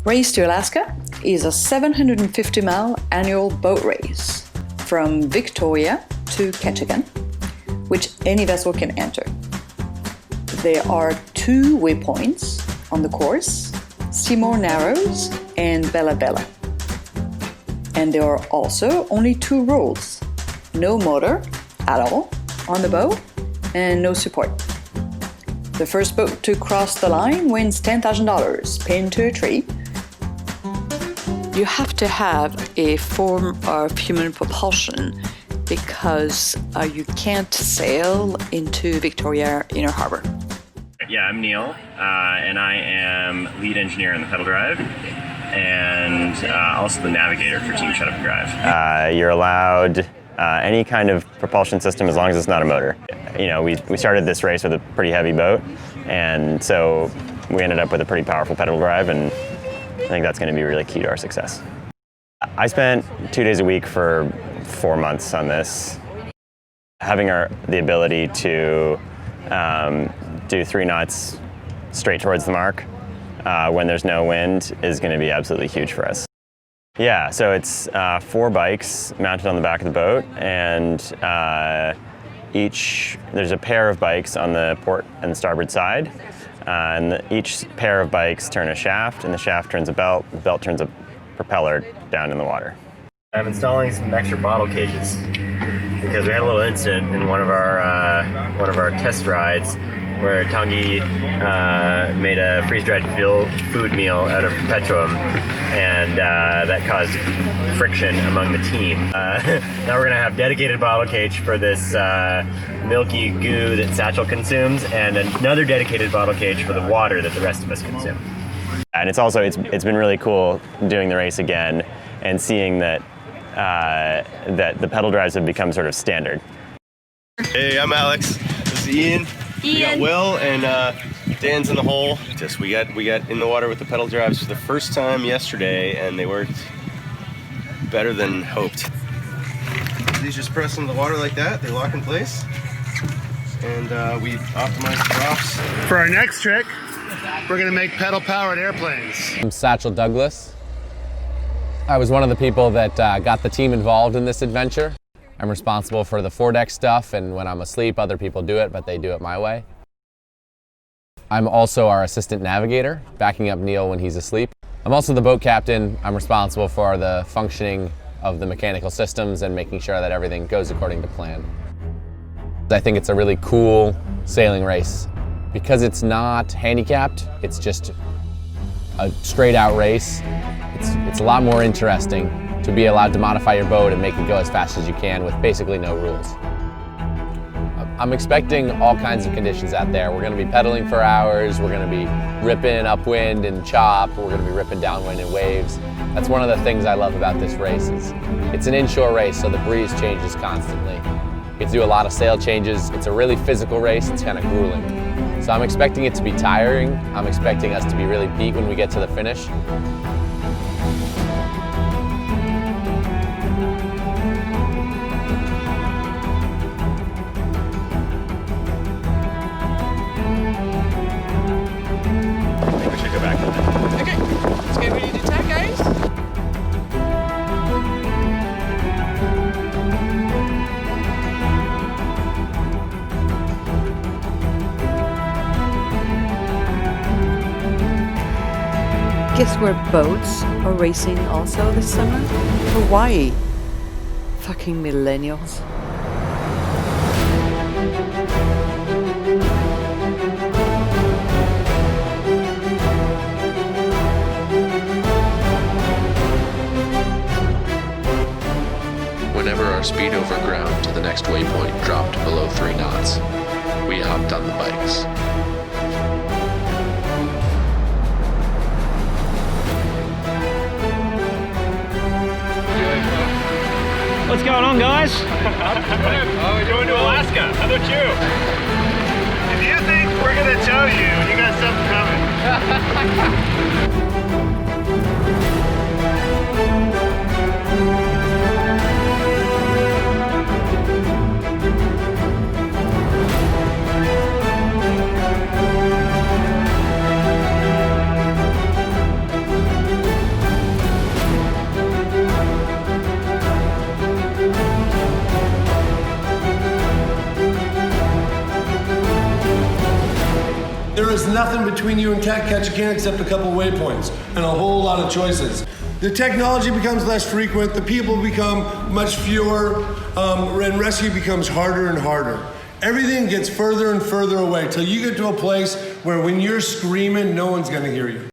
Race to Alaska is a 750-mile annual boat race from Victoria to Ketchikan, which any vessel can enter. There are 2 waypoints on the course, Seymour Narrows and Bella Bella. And there are also only 2 rules: no motor at all on the boat and no support. The first boat to cross the line wins $10,000 pinned to a tree. You have to have a form of human propulsion because you can't sail into Victoria Inner Harbor. Yeah, I'm Neil, and I am lead engineer on the pedal drive and also the navigator for Team Shut Up and Drive. You're allowed any kind of propulsion system as long as it's not a motor. You know, we started this race with a pretty heavy boat, and so we ended up with a pretty powerful pedal drive, and I think that's going to be really key to our success. I spent 2 days a week for 4 months on this. Having the ability to do 3 knots straight towards the mark when there's no wind is going to be absolutely huge for us. Yeah, so it's 4 bikes mounted on the back of the boat, and there's a pair of bikes on the port and starboard side, and each pair of bikes turn a shaft, and the shaft turns a belt, the belt turns a propeller down in the water. I'm installing some extra bottle cages because we had a little incident in one of our test rides where Tanguy made a freeze-dried food meal out of petroleum, and that caused friction among the team. Now we're going to have dedicated bottle cage for this milky goo that Satchel consumes, and another dedicated bottle cage for the water that the rest of us consume. And it's been really cool doing the race again and seeing that the pedal drives have become sort of standard. Hey, I'm Alex. This is Ian. We got Will and Dan's in the hole. We got in the water with the pedal drives for the first time yesterday, and they worked better than hoped. These just press into the water like that. They lock in place, and we optimize the drops. For our next trick, we're gonna make pedal-powered airplanes. I'm Satchel Douglas. I was one of the people that got the team involved in this adventure. I'm responsible for the foredeck stuff, and when I'm asleep, other people do it, but they do it my way. I'm also our assistant navigator, backing up Neil when he's asleep. I'm also the boat captain. I'm responsible for the functioning of the mechanical systems and making sure that everything goes according to plan. I think it's a really cool sailing race. Because it's not handicapped, it's just a straight out race. It's a lot more interesting to be allowed to modify your boat and make it go as fast as you can with basically no rules. I'm expecting all kinds of conditions out there. We're going to be pedaling for hours, we're going to be ripping upwind and chop, we're going to be ripping downwind and waves. That's one of the things I love about this race. It's an inshore race, so the breeze changes constantly. You get to do a lot of sail changes. It's a really physical race, it's kind of grueling. So I'm expecting it to be tiring. I'm expecting us to be really beat when we get to the finish. Guess where boats are racing also this summer? Hawaii. Fucking millennials. Whenever our speed over ground to the next waypoint dropped below 3 knots, we hopped on the bikes. What's going on, guys? Oh, we're going to Alaska. How about you? If you think we're gonna tow you, you got something coming. is nothing between you and Ketchikan except a couple waypoints and a whole lot of choices. The technology becomes less frequent, the people become much fewer, and rescue becomes harder and harder. Everything gets further and further away till you get to a place where when you're screaming, no one's gonna hear you.